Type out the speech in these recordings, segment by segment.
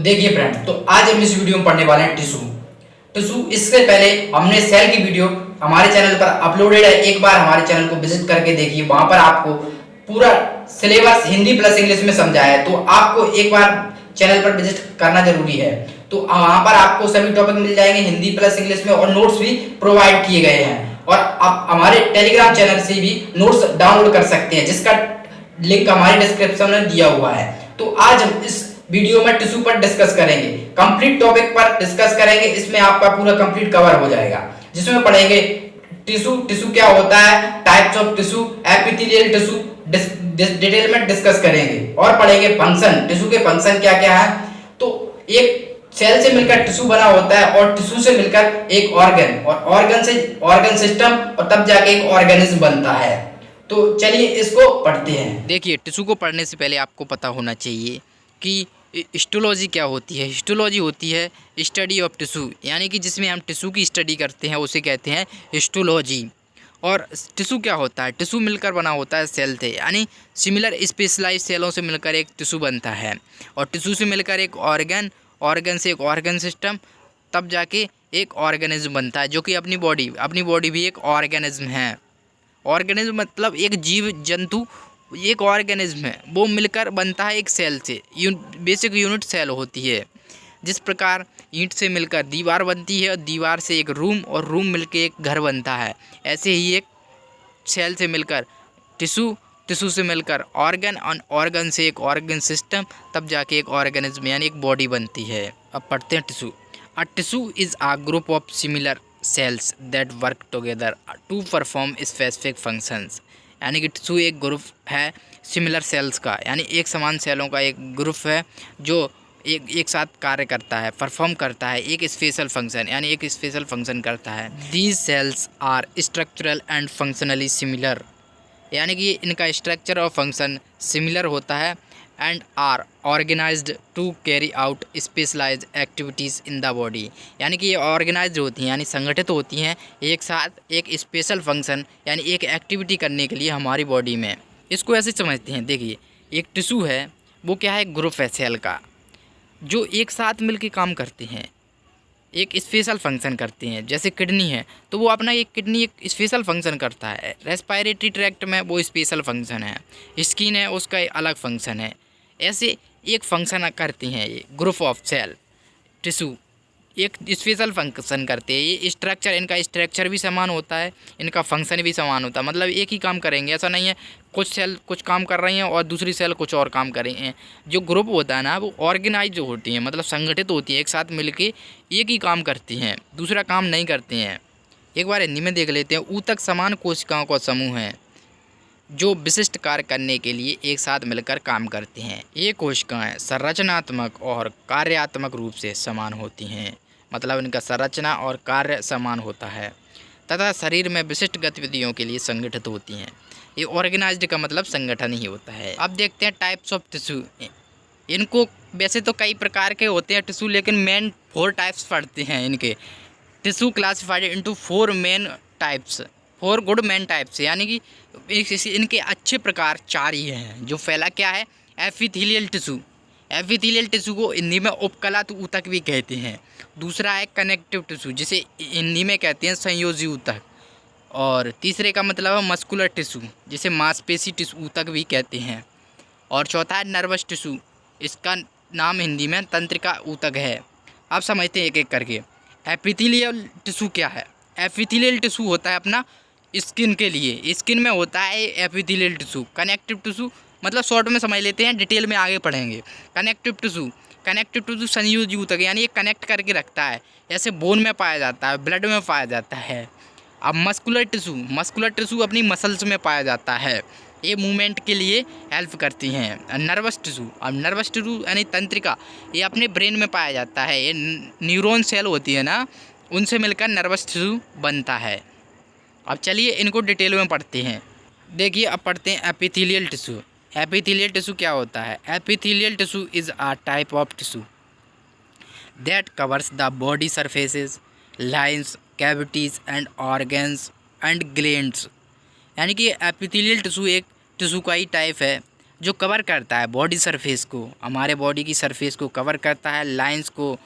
देखिए फ्रेंड, तो आज हम इस वीडियो में पढ़ने वाले हैं टिश्यू। टिश्यू इससे पहले हमने सेल की वीडियो हमारे चैनल पर अपलोडेड है, एक बार हमारे चैनल को विजिट करके देखिए। वहां पर आपको पूरा सिलेबस हिंदी प्लस इंग्लिश में समझाया है, तो आपको एक बार चैनल पर विजिट करना जरूरी है। तो वहां पर आपको सभी टॉपिक मिल जाएंगे हिंदी प्लस इंग्लिश में, और नोट्स भी प्रोवाइड किए गए हैं। और आप हमारे टेलीग्राम चैनल से भी नोट्स डाउनलोड कर सकते हैं, जिसका लिंक हमारे डिस्क्रिप्शन में दिया हुआ है। तो आज हम इस वीडियो में टिश्यू पर डिस्कस करेंगे, कंप्लीट टॉपिक पर डिस्कस करेंगे। इसमें आपका पूरा कंप्लीट कवर हो जाएगा, जिसमें पढ़ेंगे टिश्यू, टिश्यू क्या होता है, types of tissue, epithelial tissue detail में डिस्कस करेंगे, और पढ़ेंगे फंक्शन, टिश्यू के फंक्शन क्या क्या है। तो एक सेल से मिलकर टिश्यू बना होता है, और टिश्यू से मिलकर एक ऑर्गन, और ऑर्गन से ऑर्गन सिस्टम, और तब जाके एक ऑर्गेनिज्म बनता है। तो चलिए इसको पढ़ते हैं। देखिए, टिश्यू को पढ़ने से पहले आपको पता होना चाहिए कि हिस्टोलॉजी क्या होती है। हिस्टोलॉजी होती है स्टडी ऑफ टिश्यू, यानी कि जिसमें हम टिश्यू की स्टडी करते हैं उसे कहते हैं हिस्टोलॉजी। और टिश्यू क्या होता है, टिश्यू मिलकर बना होता है सेल से, यानी सिमिलर स्पेशलाइज सेलों से मिलकर एक टिश्यू बनता है। और टिश्यू से मिलकर एक ऑर्गन, ऑर्गन से एक ऑर्गन सिस्टम, तब जाके एक ऑर्गेनिज्म बनता है, जो कि अपनी बॉडी भी एक ऑर्गेनिज्म है। ऑर्गेनिज्म मतलब एक जीव जंतु, एक ऑर्गेनिज्म है, वो मिलकर बनता है एक सेल से। बेसिक यूनिट सेल होती है। जिस प्रकार ईंट से मिलकर दीवार बनती है, और दीवार से एक रूम, और रूम मिलकर एक घर बनता है, ऐसे ही एक सेल से मिलकर टिश्यू, टिश्यू से मिलकर ऑर्गन, और ऑर्गन से एक ऑर्गन सिस्टम, तब जाके एक ऑर्गेनिज्म यानी एक बॉडी बनती है। अब पढ़ते हैं tissue. A tissue is a group of similar cells that work together to perform specific functions। यानी कि टिश्यू एक ग्रुप है सिमिलर सेल्स का, यानी एक समान सेलों का एक ग्रुप है जो एक साथ कार्य करता है, परफॉर्म करता है एक स्पेशल फंक्शन, यानी एक स्पेशल फंक्शन करता है। These cells are structural and functionally similar, यानी कि इनका स्ट्रक्चर और फंक्शन सिमिलर होता है। And are organised to carry out specialised activities in the body, यानी कि ये ऑर्गेनाइज्ड होती हैं, यानी संगठित होती हैं एक साथ एक स्पेशल फंक्शन, यानी एक एक्टिविटी करने के लिए हमारी बॉडी में। इसको ऐसे समझते हैं, देखिए एक टिश्यू है, वो क्या है, ग्रुप है सेल का, जो एक साथ मिलकर काम करते हैं, एक स्पेशल फंक्शन करते हैं। जैसे किडनी है, तो वो अपना एक किडनी एक स्पेशल फंक्शन करता है। रेस्पिरेटरी ट्रैक्ट में वो स्पेशल फंक्शन है। स्किन है, उसका एक अलग फंक्शन है। ऐसे एक फंक्शन करते हैं ये ग्रुप ऑफ सेल टिश्यू, एक स्पेशल फंक्शन करते हैं। ये स्ट्रक्चर, इनका स्ट्रक्चर भी समान होता है, इनका फंक्शन भी समान होता है, मतलब एक ही काम करेंगे, ऐसा नहीं है कुछ सेल कुछ काम कर रही हैं और दूसरी सेल कुछ और काम कर रही हैं। जो ग्रुप होता है ना, वो ऑर्गेनाइज होती हैं, मतलब संगठित होती हैं, एक साथ मिलके एक ही काम करती हैं, दूसरा काम नहीं करते हैं। एक बार हिंदी में देख लेते हैं। ऊतक समान कोशिकाओं का समूह है जो विशिष्ट कार्य करने के लिए एक साथ मिलकर काम करते हैं। ये कोशिकाएँ संरचनात्मक और कार्यात्मक रूप से समान होती हैं, मतलब इनका संरचना और कार्य समान होता है, तथा शरीर में विशिष्ट गतिविधियों के लिए संगठित होती हैं। ये ऑर्गेनाइज्ड का मतलब संगठन ही होता है। अब देखते हैं टाइप्स ऑफ टिश्यू। इनको वैसे तो कई प्रकार के होते हैं टिश्यू, लेकिन मेन 4 टाइप्स पढ़ते हैं इनके। Tissue classified into 4 main types, 4 good main types, यानी कि इनके अच्छे प्रकार 4 ही हैं। जो पहला क्या है, एपिथेलियल टिश्यू। एपिथेलियल टिश्यू को हिंदी में उपकला ऊतक भी कहते हैं। दूसरा है कनेक्टिव टिश्यू, जिसे हिंदी में कहते हैं संयोजी ऊतक। और तीसरे का मतलब है मस्कुलर टिश्यू, जिसे मांसपेशी टिश्यू ऊतक भी कहते हैं। और चौथा है नर्वस टिश्यू, इसका नाम हिंदी में तंत्रिका ऊतक है। अब समझते हैं एक एक करके। एपिथेलियल टिश्यू क्या है। एपिथेलियल टिश्यू होता है अपना स्किन के लिए, स्किन में होता है एपिथेलियल टिश्यू। कनेक्टिव टिश्यू मतलब शॉर्ट में समझ लेते हैं, डिटेल में आगे पढ़ेंगे। कनेक्टिव टिश्यू संयोजी ऊतक, यानी ये कनेक्ट करके रखता है, जैसे बोन में पाया जाता है, ब्लड में पाया जाता है। अब मस्कुलर टिश्यू अपनी मसल्स में पाया जाता है, ये मूवमेंट के लिए हेल्प करती हैं। नर्वस टिश्यू यानी तंत्रिका, ये अपने ब्रेन में पाया जाता है। ये न्यूरॉन सेल होती है ना, उनसे मिलकर नर्वस टिश्यू बनता है। अब चलिए इनको डिटेल में पढ़ते हैं। देखिए अब पढ़ते हैं एपिथेलियल टिश्यू। एपिथेलियल टिश्यू क्या होता है। Epithelial tissue is a type of tissue that covers the body surfaces, lines, cavities and organs and glands. यानी कि एपिथेलियल टिश्यू एक टिश्यू का ही टाइप है जो कवर करता है बॉडी सरफेस को, हमारे बॉडी की सरफेस को कवर करता है, लाइंस को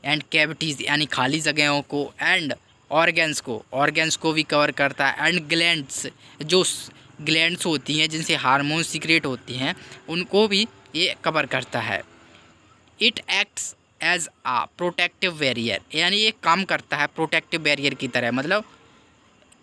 एंड कैविटीज़ यानी खाली जगहों को, एंड ऑर्गेन्स को भी कवर करता है, एंड ग्लैंड्स, जो ग्लैंड्स होती हैं जिनसे हार्मोन सीक्रेट होती हैं उनको भी ये कवर करता है। It acts as a protective barrier, यानी ये काम करता है प्रोटेक्टिव बैरियर की तरह, मतलब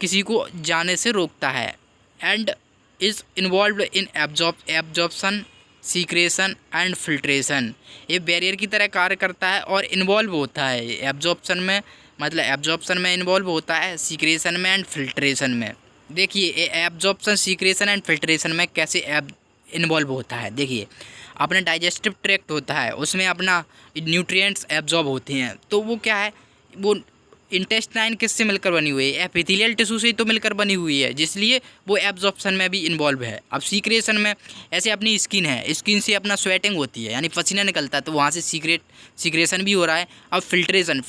किसी को जाने से रोकता है। And is involve in absorption, secretion and filtration, ये बैरियर की तरह कार्य करता है और इन्वॉल्व होता है एब्जॉर्प्शन में, मतलब एब्जॉर्प्शन में इन्वॉल्व होता है, सीक्रेशन में एंड फिल्ट्रेशन में। देखिए एब्जॉर्प्शन, सीक्रेशन एंड फिल्ट्रेशन में कैसे इन्वॉल्व होता है। देखिए अपना डाइजेस्टिव ट्रैक्ट होता है, उसमें अपना न्यूट्रिएंट्स एब्जॉर्ब होते हैं, तो वो क्या है, वो इंटेस्टाइन किससे मिलकर बनी हुई है, एपिथेलियल टिश्यू से तो मिलकर बनी हुई है, जिसलिए वो एब्जॉर्प्शन में भी इन्वॉल्व है। अब सीक्रेशन में ऐसे अपनी स्किन है, स्किन से अपना स्वेटिंग होती है यानी पसीना निकलता है, तो वहाँ से सीक्रेशन भी हो रहा है। अब फिल्ट्रेशन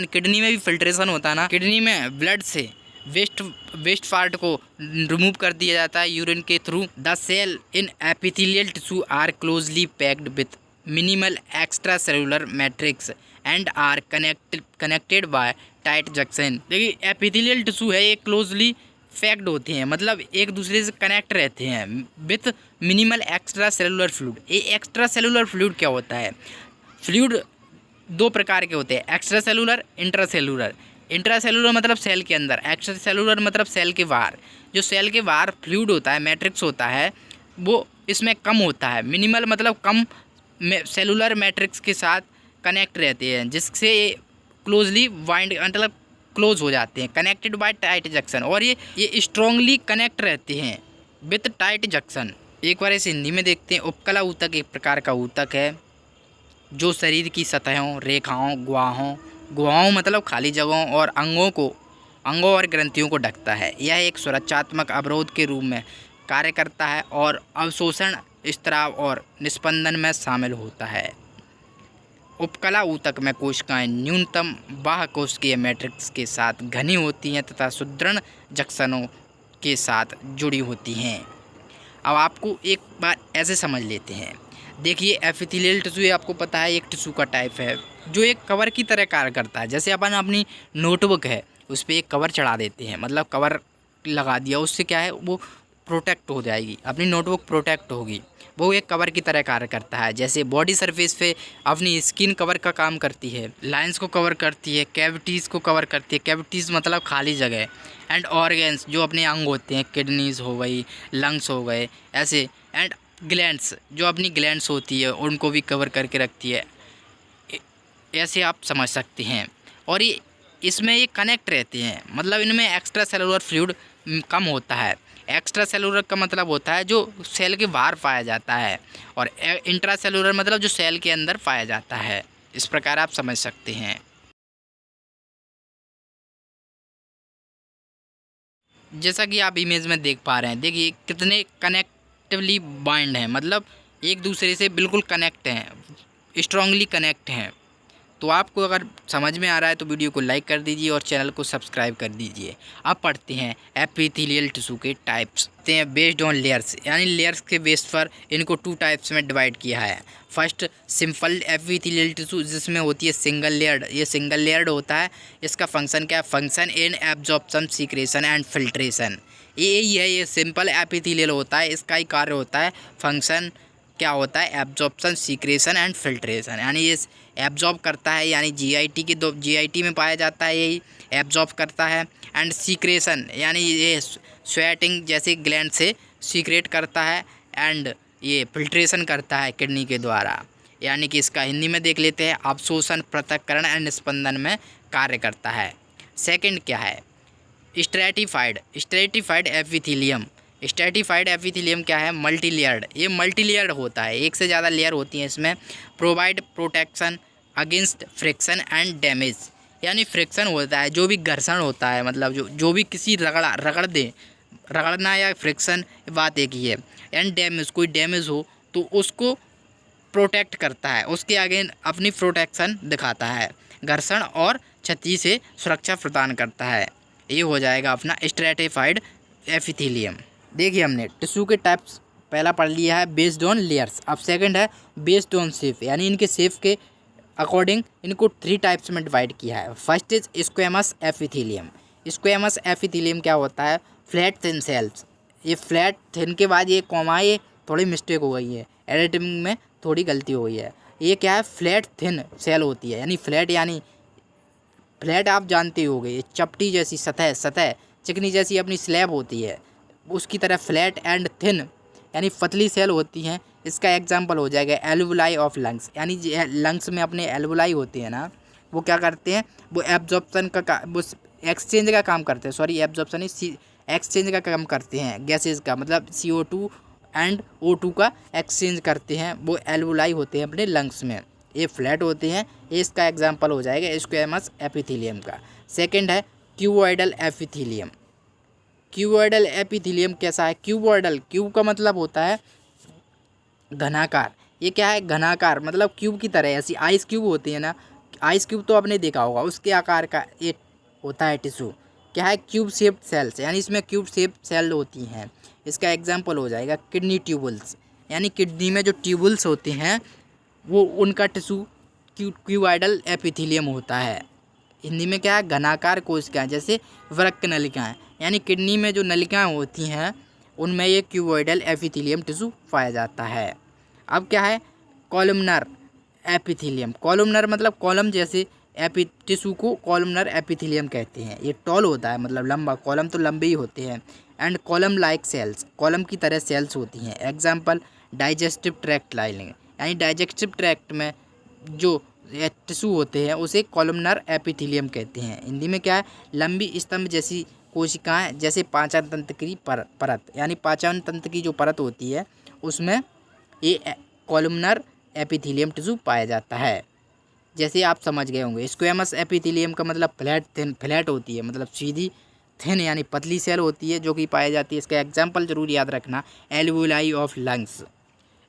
किडनी में भी फिल्ट्रेशन होता है ना, किडनी में ब्लड से वेस्ट पार्ट को रिमूव कर दिया जाता है यूरिन के through. The cell in epithelial tissue are closely packed with minimal extra cellular matrix and are connected by tight junction. देखिए एपिथेलियल टिश्यू है, ये क्लोजली पैक्ड होते हैं, मतलब एक दूसरे से कनेक्ट रहते हैं with minimal extra cellular fluid. ये एक्स्ट्रा सेलुलर फ्लूइड क्या होता है, फ्लूइड दो प्रकार के होते हैं, एक्स्ट्रा सेलुलर, इंट्रासेलुलर। इंट्रासेलुलर मतलब सेल के अंदर, एक्स्ट्रा सेलुलर मतलब सेल के बाहर। जो सेल के बाहर फ्लूइड होता है, मैट्रिक्स होता है, वो इसमें कम होता है। मिनिमल मतलब कम सेलुलर मैट्रिक्स के साथ कनेक्ट रहते हैं, जिससे क्लोजली बाइंड मतलब क्लोज हो जाते हैं, कनेक्टेड बाय टाइट जंक्शन, और ये स्ट्रांगली कनेक्ट रहते हैं विथ टाइट जंक्शन। एक बार इसे हिंदी में देखते हैं। उपकला ऊतक एक प्रकार का ऊतक है जो शरीर की सतहों, रेखाओं, गुहाओं मतलब खाली जगहों और अंगों और ग्रंथियों को ढकता है। यह एक सुरक्षात्मक अवरोध के रूप में कार्य करता है और अवशोषण, स्त्राव और निस्पंदन में शामिल होता है। उपकला ऊतक में कोशिकाएं न्यूनतम बाह्य कोशिकीय मैट्रिक्स के साथ घनी होती हैं तथा सुदृढ़ जंक्शनों के साथ जुड़ी होती हैं। अब आपको एक बार ऐसे समझ लेते हैं। देखिए एपिथेलियल टिश्यू आपको पता है एक टिश्यू का टाइप है जो एक कवर की तरह कार्य करता है। जैसे अपन अपनी नोटबुक है उस पर एक कवर चढ़ा देते हैं, मतलब कवर लगा दिया, उससे क्या है वो प्रोटेक्ट हो जाएगी, अपनी नोटबुक प्रोटेक्ट होगी, वो एक कवर की तरह कार्य करता है। जैसे बॉडी सरफेस पे अपनी स्किन कवर का काम करती है, लाइंस को कवर करती है, कैविटीज़ को कवर करती है, कैविटीज़ मतलब खाली जगह, एंड ऑर्गेन्स जो अपने अंग होते हैं, किडनीज हो गई, लंग्स हो गए ऐसे, एंड ग्लैंड्स जो अपनी ग्लैंड्स होती है उनको भी कवर करके रखती है, ऐसे आप समझ सकते हैं। और ये इसमें ये कनेक्ट रहते हैं, मतलब इनमें एक्स्ट्रा सेलुलर फ्लूइड कम होता है। एक्स्ट्रा सेलुलर का मतलब होता है जो सेल के बाहर पाया जाता है, और इंट्रा सेलुलर मतलब जो सेल के अंदर पाया जाता है। इस प्रकार आप समझ सकते हैं। जैसा कि आप इमेज में देख पा रहे हैं, देखिए कितने कनेक्टिवली बाइंड हैं, मतलब एक दूसरे से बिल्कुल कनेक्ट हैं, स्ट्रांगली कनेक्ट हैं। तो आपको अगर समझ में आ रहा है तो वीडियो को लाइक कर दीजिए और चैनल को सब्सक्राइब कर दीजिए। अब पढ़ते हैं एपिथेलियल टिश्यू के टाइप्स। बेस्ड ऑन लेयर्स, यानी लेयर्स के बेस पर इनको 2 टाइप्स में डिवाइड किया है। फर्स्ट सिंपल एपिथेलियल टिश्यू जिसमें होती है सिंगल लेयर्ड, ये सिंगल लेयर्ड होता है। इसका फंक्शन क्या है, function in absorption, secretion and filtration. यही है, ये सिंपल एपिथेलियल होता है, इसका ही कार्य होता है, फंक्शन क्या होता है, एब्जॉर्प्शन, सीक्रेशन एंड फिल्ट्रेशन। यानी ये एब्जॉर्ब करता है, यानी जीआईटी में पाया जाता है, यही एब्जॉर्ब करता है। एंड सीक्रेशन यानी ये स्वेटिंग जैसे ग्लैंड से सीक्रेट करता है, एंड ये फिल्ट्रेशन करता है किडनी के द्वारा। यानी कि इसका हिंदी में देख लेते हैं, अवशोषण, पृथक्करण एंड निस्पंदन में कार्य करता है। सेकंड क्या है, स्ट्रैटिफाइड एपिथेलियम। स्ट्रैटिफाइड एपिथेलियम क्या है, मल्टी लेयर्ड, ये मल्टी लेयर्ड होता है, एक से ज़्यादा लेयर होती हैं इसमें। Provide protection against friction and damage, यानी फ्रिक्शन होता है, जो भी घर्षण होता है, मतलब जो भी किसी रगड़ना या फ्रिक्शन बात एक ही है। एंड डैमेज, कोई डैमेज हो तो उसको प्रोटेक्ट करता है, उसके आगे अपनी प्रोटेक्शन दिखाता है, घर्षण और क्षति से सुरक्षा प्रदान करता है। ये हो जाएगा अपना स्ट्रैटिफाइड एपिथेलियम। देखिए हमने टिश्यू के टाइप्स पहला पढ़ लिया है बेस्ड ऑन लेयर्स। अब सेकंड है बेस्ड ऑन शेप, यानी इनके शेप के अकॉर्डिंग इनको 3 टाइप्स में डिवाइड किया है। First is squamous epithelium. Squamous epithelium क्या होता है? Flat thin cells. ये फ्लैट थिन के बाद ये कॉमा, ये थोड़ी मिस्टेक हो गई है, एडिटिंग में थोड़ी गलती हो गई है। ये क्या है? फ्लैट थिन सेल होती है, यानी फ्लैट, यानी फ्लैट आप जानते ही होंगे, ये चपटी जैसी सतह चिकनी जैसी अपनी स्लैब होती है, उसकी तरह फ्लैट एंड थिन यानी पतली सेल होती हैं। इसका एग्जांपल हो जाएगा एल्वुलाई ऑफ लंग्स, यानी लंग्स में अपने एल्वुलाई होती है ना, वो क्या करते हैं? वो एब्जॉर्प्शन का वो एक्सचेंज का काम करते हैं, सॉरी एब्जॉर्प्शन नहीं, एक्सचेंज का काम करते हैं गैसेज का, मतलब CO2 एंड O2 का एक्सचेंज करते हैं, वो एल्वुलाई होते हैं अपने लंग्स में, ये फ्लैट होते हैं। ये इसका एग्जांपल हो जाएगा स्क्वेमस एपिथेलियम का। सेकंड है क्यूबॉइडल एपिथेलियम। क्यूबॉइडल एपिथेलियम कैसा है? क्यूबॉइडल, क्यूब का मतलब होता है घनाकार। ये क्या है? घनाकार, मतलब क्यूब की तरह, ऐसी आइस क्यूब होती है ना, आइस क्यूब तो आपने देखा होगा, उसके आकार का एक होता है टिश्यू। क्या है? क्यूब शेप्ड सेल्स, यानी इसमें क्यूब शेप्ड सेल होती हैं। इसका एग्जांपल हो जाएगा किडनी ट्यूबल्स, यानी किडनी में जो ट्यूबल्स होते हैं वो उनका टिश्यू क्यूबॉइडल एपिथेलियम होता है। हिंदी में क्या है? घनाकार कोशिकाएं, जैसे वृक्क नलिकाएं, यानी किडनी में जो नलिकाएं होती हैं उनमें ये क्यूबॉइडल एपिथेलियम टिश्यू पाया जाता है। अब क्या है? Columnar epithelium. कॉलमनर मतलब कॉलम जैसे टिश्यू को कॉलमनर एपिथेलियम कहते हैं। ये टॉल होता है, मतलब लंबा, कॉलम तो लंबे ही होते हैं। And column like cells, column की तरह सेल्स होती हैं। एग्जाम्पल डाइजेस्टिव ट्रैक्ट लाइनिंग, यानी डाइजेस्टिव ट्रैक्ट में जो टिश्यू होते हैं उसे कॉलमनर एपिथेलियम कहते हैं। हिंदी में क्या है? लंबी स्तंभ जैसी कोशिकाएं, जैसे पाचन तंत्र की परत, यानी पाचन तंत्र की जो परत होती है उसमें ये कॉलमनर एपिथेलियम टिश्यू पाया जाता है। जैसे आप समझ गए होंगे स्क्वेमस एपिथेलियम का मतलब फ्लैट थिन, फ्लैट होती है मतलब सीधी, थिन यानी पतली सेल होती है जो कि पाई जाती है। इसका एग्जाम्पल जरूर याद रखना, alveoli of lungs.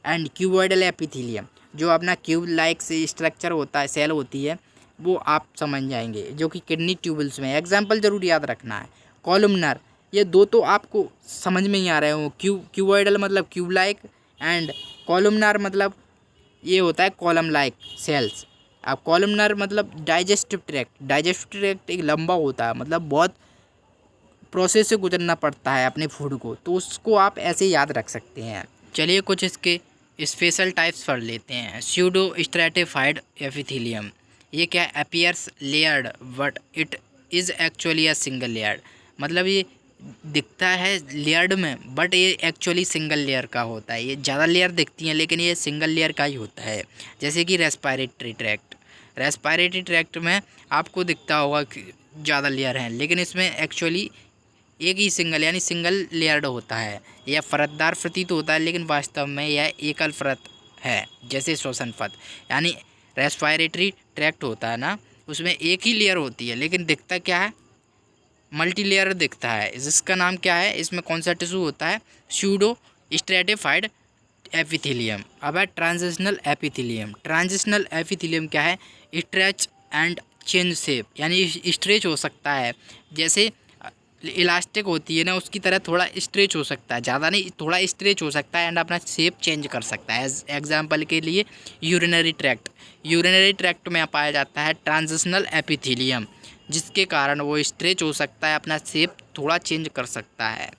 And cuboidal epithelium जो अपना क्यूब लाइक से स्ट्रक्चर होता है, सेल होती है, वो आप समझ जाएंगे, जो कि किडनी ट्यूबल्स में। एग्जाम्पल जरूर याद रखना है। कॉलमनर, ये दो तो आपको समझ में ही आ रहे हो, क्यूबॉइडल मतलब क्यूब लाइक एंड कॉलमनर मतलब ये होता है कॉलम लाइक सेल्स। अब कॉलमनर मतलब डाइजेस्टिव ट्रैक्ट, डाइजेस्टिव ट्रैक्ट एक लंबा होता है, मतलब बहुत प्रोसेस से गुजरना पड़ता है अपने फूड को, तो उसको आप ऐसे याद रख सकते हैं। चलिए कुछ इसके स्पेशल टाइप्स पढ़ लेते हैं। स्यूडो स्ट्रैटिफाइड एपिथेलियम, ये क्या? Appears layered but it is actually a single layered, मतलब ये दिखता है लेयर्ड में बट ये एक्चुअली सिंगल लेयर का होता है। ये ज़्यादा लेयर दिखती हैं लेकिन ये सिंगल लेयर का ही होता है। जैसे कि रेस्पिरेटरी ट्रैक्ट, रेस्पिरेटरी ट्रैक्ट में आपको दिखता होगा कि ज़्यादा लेयर हैं, लेकिन इसमें एक्चुअली एक ही सिंगल यानी सिंगल लेयर्ड होता है। यह परतदार प्रतीत होता है लेकिन वास्तव में यह एकल परत है, जैसे श्वसन पथ। यानी रेस्पिरेटरी ट्रैक्ट होता है ना, उसमें एक ही लेयर होती है लेकिन दिखता क्या है? मल्टी लेयर दिखता है। जिसका नाम क्या है? इसमें कौन सा टिश्यू होता है? Pseudo stratified epithelium. अब है ट्रांजिशनल एपिथेलियम। ट्रांजिशनल एपिथेलियम क्या है? स्ट्रेच एंड चेंज शेप, यानी स्ट्रेच हो सकता है, जैसे इलास्टिक होती है ना उसकी तरह थोड़ा स्ट्रेच हो सकता है, ज़्यादा नहीं, थोड़ा स्ट्रेच हो सकता है एंड अपना शेप चेंज कर सकता है। एग्जाम्पल के लिए यूरिनरी ट्रैक्ट, यूरिनरी ट्रैक्ट में पाया जाता है ट्रांजिशनल एपिथेलियम, जिसके कारण वो स्ट्रेच हो सकता है, अपना शेप थोड़ा चेंज कर सकता है।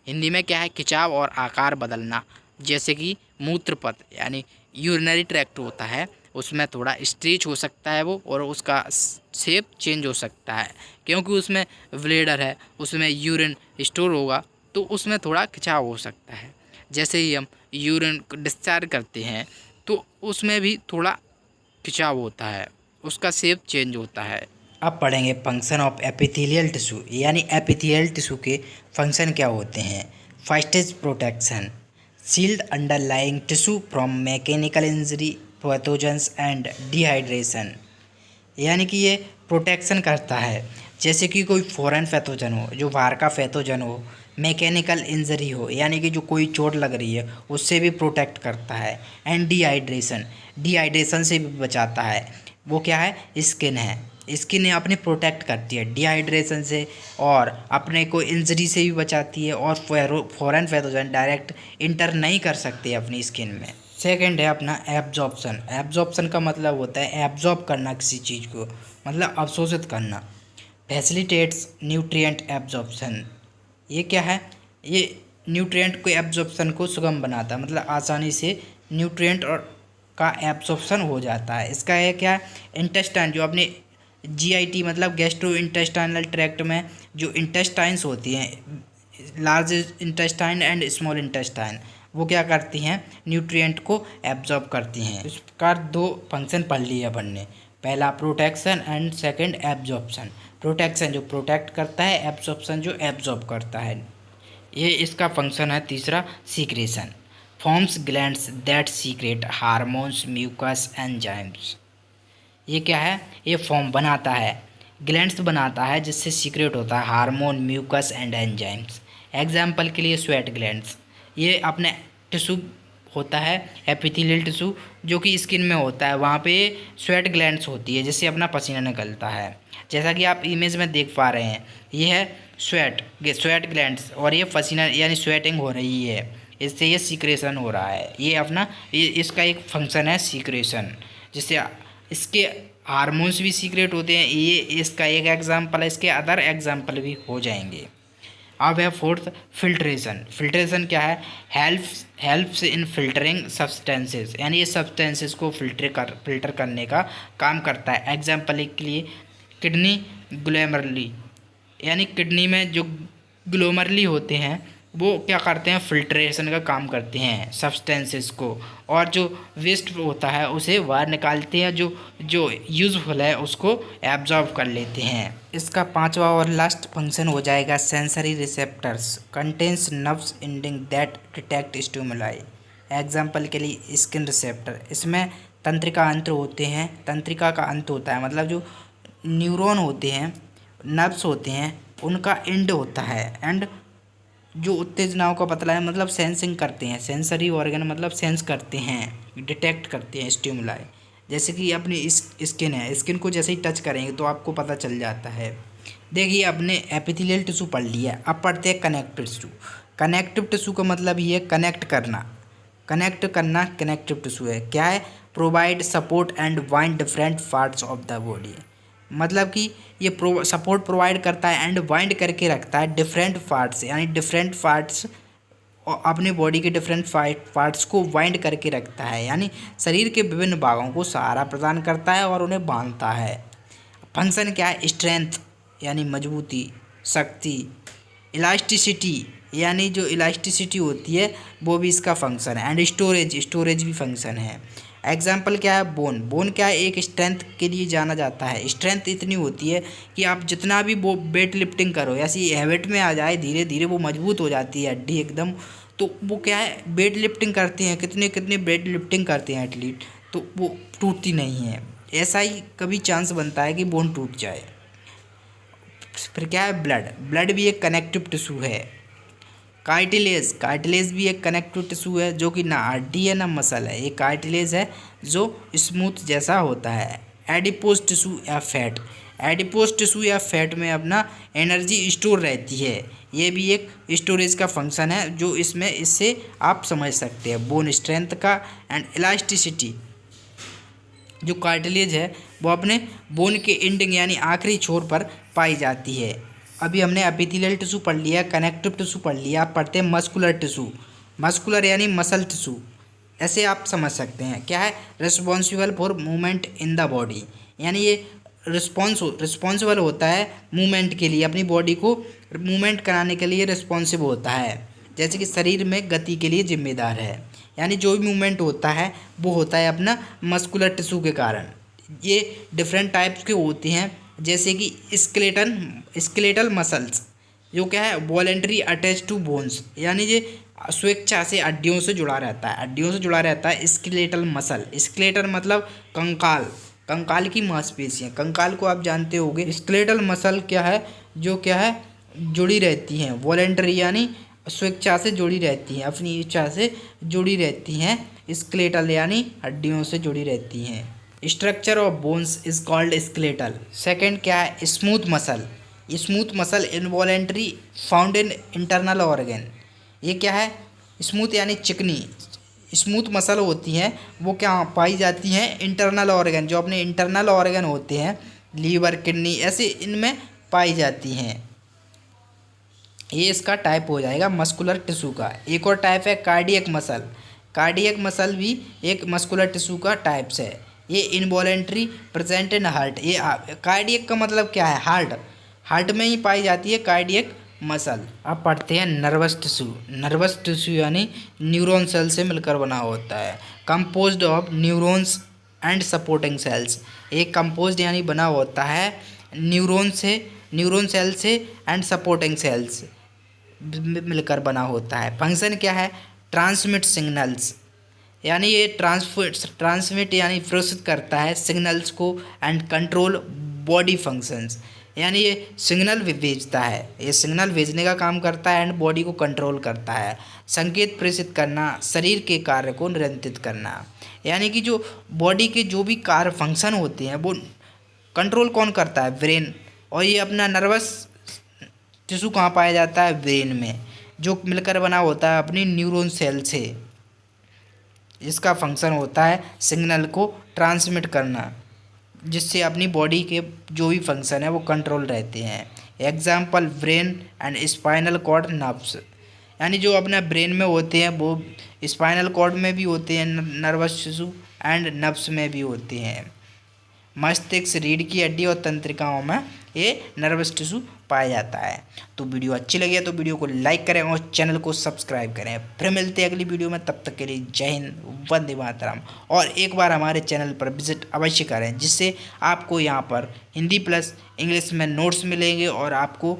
हिंदी में क्या है? खिंचाव और आकार बदलना, जैसे कि मूत्रपथ यानी यूरिनरी ट्रैक्ट होता है उसमें थोड़ा स्ट्रेच हो सकता है वो, और उसका शेप चेंज हो सकता है क्योंकि उसमें ब्लेडर है, उसमें यूरिन स्टोर होगा तो उसमें थोड़ा खिंचाव हो सकता है। जैसे ही हम यूरिन डिस्चार्ज करते हैं तो उसमें भी थोड़ा खिंचाव होता है, उसका शेप चेंज होता है। अब पढ़ेंगे फंक्शन ऑफ एपिथेलियल टिश्यू, यानी एपिथेलियल टिश्यू के फंक्शन क्या होते हैं। First is protection, shield underlying tissue from mechanical injury, pathogens and dehydration, यानी कि ये प्रोटेक्शन करता है, जैसे कि कोई फॉरेन पैथोजन हो, जो बाहर का पैथोजन हो, मैकेनिकल इंजरी हो यानी कि जो कोई चोट लग रही है उससे भी प्रोटेक्ट करता है। एंड डिहाइड्रेशन, डिहाइड्रेशन से भी बचाता है। वो क्या है? स्किन है, स्किन अपने प्रोटेक्ट करती है डिहाइड्रेशन से और अपने को इंजरी से भी बचाती है और फॉरेन पैथोजन डायरेक्ट इंटर नहीं कर सकते अपनी स्किन में। सेकंड है अपना एब्जॉर्प्शन। एब्जॉर्प्शन का मतलब होता है एब्जॉर्ब करना किसी चीज़ को, मतलब अवशोषित करना। Facilitates nutrient absorption. ये क्या है? ये न्यूट्रिएंट को एब्जॉर्प्शन को सुगम बनाता है, मतलब आसानी से न्यूट्रिएंट और का एब्जॉर्प्शन हो जाता है। इसका है क्या? इंटेस्टाइन, जो अपने GIT मतलब गैस्ट्रो इंटेस्टाइनल ट्रैक्ट में जो इंटेस्टाइन्स होती हैं, large intestine and small intestine, वो क्या करती हैं? न्यूट्रिएंट को एब्जॉर्ब करती हैं। इस प्रकार दो फंक्शन पढ़ लिए अपन ने, पहला protection and second absorption. Protection जो प्रोटेक्ट करता है, एब्जॉर्प्शन जो एब्जॉर्ब करता है। ये इसका फंक्शन है तीसरा secretion. Forms glands that secrete hormones mucus enzymes. ये क्या है? ये फॉर्म बनाता है, ग्लैंड्स बनाता है जिससे सीक्रेट होता है hormone mucus and enzymes. Example के लिए स्वेट ग्लैंड्स। ये अपने टिश्यू होता है एपिथेलियल टिश्यू जो कि स्किन में होता है, वहाँ पे स्वेट ग्लैंड्स होती है जिससे अपना पसीना निकलता है। जैसा कि आप इमेज में देख पा रहे हैं, ये है स्वेट ग्लैंड्स और ये पसीना यानी स्वेटिंग हो रही है, इससे ये सीक्रेशन हो रहा है। ये अपना इसका एक फंक्शन है सीक्रेशन, जिससे इसके हार्मोन्स भी सीक्रेट होते हैं। ये इसका एक एग्जाम्पल है, इसके अदर एग्जाम्पल भी हो जाएंगे। अब है फोर्थ फिल्ट्रेशन। फिल्ट्रेशन क्या है? हेल्प्स इन फिल्टरिंग सब्सटेंसेस, यानी ये सब्सटेंसेस को फिल्टर करने का काम करता है। एग्जाम्पल के लिए किडनी ग्लोमेरुली, यानी किडनी में जो ग्लोमेरुली होते हैं वो क्या करते हैं? फिल्ट्रेशन का काम करते हैं सब्सटेंसेस को, और जो वेस्ट होता है उसे बाहर निकालते हैं, जो यूज़फुल है उसको एब्जॉर्ब कर लेते हैं। इसका पांचवा और लास्ट फंक्शन हो जाएगा sensory receptors contains nerves ending that detect stimuli. Example के लिए स्किन रिसेप्टर, इसमें तंत्रिका अंत होते हैं, तंत्रिका का अंत होता है, मतलब जो न्यूरॉन होते हैं, नर्व्स होते हैं, उनका एंड होता है। एंड जो उत्तेजनाओं का पतला है, मतलब सेंसिंग करते हैं, सेंसरी ऑर्गन मतलब सेंस करते हैं, डिटेक्ट करते हैं स्टिमुलाई। जैसे कि अपनी स्किन है, स्किन को जैसे ही टच करेंगे तो आपको पता चल जाता है। देखिए अपने एपिथेलियल टिश्यू पढ़ लिया, अब पढ़ते हैं कनेक्टिव टिश्यू। कनेक्टिव टिश्यू का मतलब ये कनेक्ट करना, कनेक्टिव टिश्यू है। क्या है? Provide support and bind different parts of the body, मतलब कि ये सपोर्ट प्रोवाइड करता है एंड बाइंड करके रखता है डिफरेंट पार्ट्स, यानी डिफरेंट पार्ट्स अपने बॉडी के डिफरेंट पार्ट्स को बाइंड करके रखता है, यानी शरीर के विभिन्न भागों को सहारा प्रदान करता है और उन्हें बांधता है। फंक्शन क्या है? स्ट्रेंथ यानी मजबूती, शक्ति, इलास्टिसिटी यानी जो इलास्टिसिटी होती है वो भी इसका फंक्शन है, एंड स्टोरेज भी फंक्शन है। एग्जाम्पल क्या है? बोन क्या है? एक स्ट्रेंथ के लिए जाना जाता है। स्ट्रेंथ इतनी होती है कि आप जितना भी वो वेट लिफ्टिंग करो, ऐसी हैबिट में आ जाए, धीरे धीरे वो मजबूत हो जाती है हड्डी एकदम। तो वो क्या है? वेट लिफ्टिंग करते हैं, कितने वेट लिफ्टिंग करते हैं एथलीट, तो वो टूटती नहीं है। ऐसा ही कभी चांस बनता है कि बोन टूट जाए। फिर क्या है? ब्लड भी एक कनेक्टिव टिश्यू है। कार्टिलेज भी एक कनेक्टिव टिश्यू है, जो कि ना हड्डी है ना मसल है। ये कार्टिलेज है जो स्मूथ जैसा होता है। एडिपोज टिश्यू या फैट में अपना एनर्जी स्टोर रहती है। ये भी एक स्टोरेज का फंक्शन है, जो इससे आप समझ सकते हैं। बोन स्ट्रेंथ का एंड इलास्टिसिटी, जो कार्टिलेज है वो अपने बोन के एंडिंग यानी आखिरी छोर पर पाई जाती है। अभी हमने एपिथेलियल टिश्यू पढ़ लिया, कनेक्टिव टिश्यू पढ़ लिया, आप पढ़ते हैं मस्कुलर टिश्यू। मस्कुलर यानी मसल टिश्यू, ऐसे आप समझ सकते हैं। क्या है? Responsible for movement in the body, यानी ये रिस्पॉन्सिबल होता है मूवमेंट के लिए, अपनी बॉडी को मूवमेंट कराने के लिए रिस्पॉन्सिबल होता है। जैसे कि शरीर में गति के लिए जिम्मेदार है, यानी जो भी मूवमेंट होता है वो होता है अपना मस्कुलर टिश्यू के कारण। ये डिफरेंट टाइप्स के होते हैं, जैसे कि स्केलेटल मसल्स, जो क्या है? वॉलेंटरी अटैच टू बोन्स, यानी ये स्वेच्छा से हड्डियों से जुड़ा रहता है। स्केलेटल मसल, स्केलेटल मतलब कंकाल की मांसपेशियाँ, कंकाल को आप जानते होंगे। स्केलेटल मसल क्या है? जो क्या है? जुड़ी रहती हैं। वॉलेंटरी यानी स्वेच्छा से जुड़ी रहती हैं, अपनी इच्छा से जुड़ी रहती हैं। स्केलेटल यानी हड्डियों से जुड़ी रहती हैं। Structure of bones is called skeletal. Second क्या है, smooth muscle. Smooth muscle involuntary found in internal organ. ये क्या है, स्मूथ यानी चिकनी स्मूथ मसल होती हैं वो क्या पाई जाती हैं, इंटरनल ऑर्गन, जो अपने इंटरनल ऑर्गन होते हैं लीवर किडनी ऐसे इनमें पाई जाती हैं। ये इसका टाइप हो जाएगा मस्कुलर टिश्यू का। एक और टाइप है कार्डियक मसल। कार्डियक मसल भी एक मस्कुलर टिश्यू का टाइप्स है। ये इनवॉलेंट्री प्रेजेंट इन हार्ट। ये कार्डियक का मतलब क्या है, हार्ट, हार्ट में ही पाई जाती है कार्डियक मसल। अब पढ़ते हैं नर्वस टिश्यू। नर्वस टिश्यू यानी न्यूरॉन सेल से मिलकर बना होता है। Composed of neurons and supporting sales. एक कंपोज्ड यानी बना होता है न्यूरॉन सेल से एंड सपोर्टिंग सेल्स मिलकर बना होता है। फंक्शन क्या है, ट्रांसमिट सिग्नल्स, यानी ये ट्रांसमिट यानी प्रेषित करता है सिग्नल्स को एंड कंट्रोल बॉडी फंक्शंस, यानी ये सिग्नल भेजता है, ये सिग्नल भेजने का काम करता है एंड बॉडी को कंट्रोल करता है। संकेत प्रेषित करना, शरीर के कार्य को नियंत्रित करना, यानी कि जो बॉडी के जो भी कार्य फंक्शन होते हैं वो कंट्रोल कौन करता है, ब्रेन। और ये अपना नर्वस टिश्यू कहाँ पाया जाता है, ब्रेन में, जो मिलकर बना होता है अपनी न्यूरॉन सेल से। इसका फंक्शन होता है सिग्नल को ट्रांसमिट करना, जिससे अपनी बॉडी के जो भी फंक्शन है वो कंट्रोल रहते हैं। Example brain and spinal cord nerves, यानी जो अपना ब्रेन में होते हैं वो स्पाइनल कॉर्ड में भी होते हैं नर्वस टिश्यू एंड नर्व्स में भी होते हैं। मस्तिष्क, रीढ़ की हड्डी और तंत्रिकाओं में ये नर्वस टिश्यू पाया जाता है। तो वीडियो अच्छी लगी है तो वीडियो को लाइक करें और चैनल को सब्सक्राइब करें। फिर मिलते हैं अगली वीडियो में, तब तक के लिए जय हिंद, वंदे मातरम। और एक बार हमारे चैनल पर विजिट अवश्य करें, जिससे आपको यहाँ पर हिंदी प्लस इंग्लिश में नोट्स मिलेंगे और आपको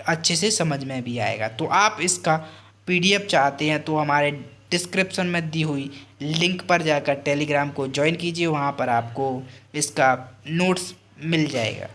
अच्छे से समझ में भी आएगा। तो आप इसका PDF चाहते हैं तो हमारे डिस्क्रिप्शन में दी हुई लिंक पर जाकर टेलीग्राम को ज्वाइन कीजिए, वहाँ पर आपको इसका नोट्स मिल जाएगा।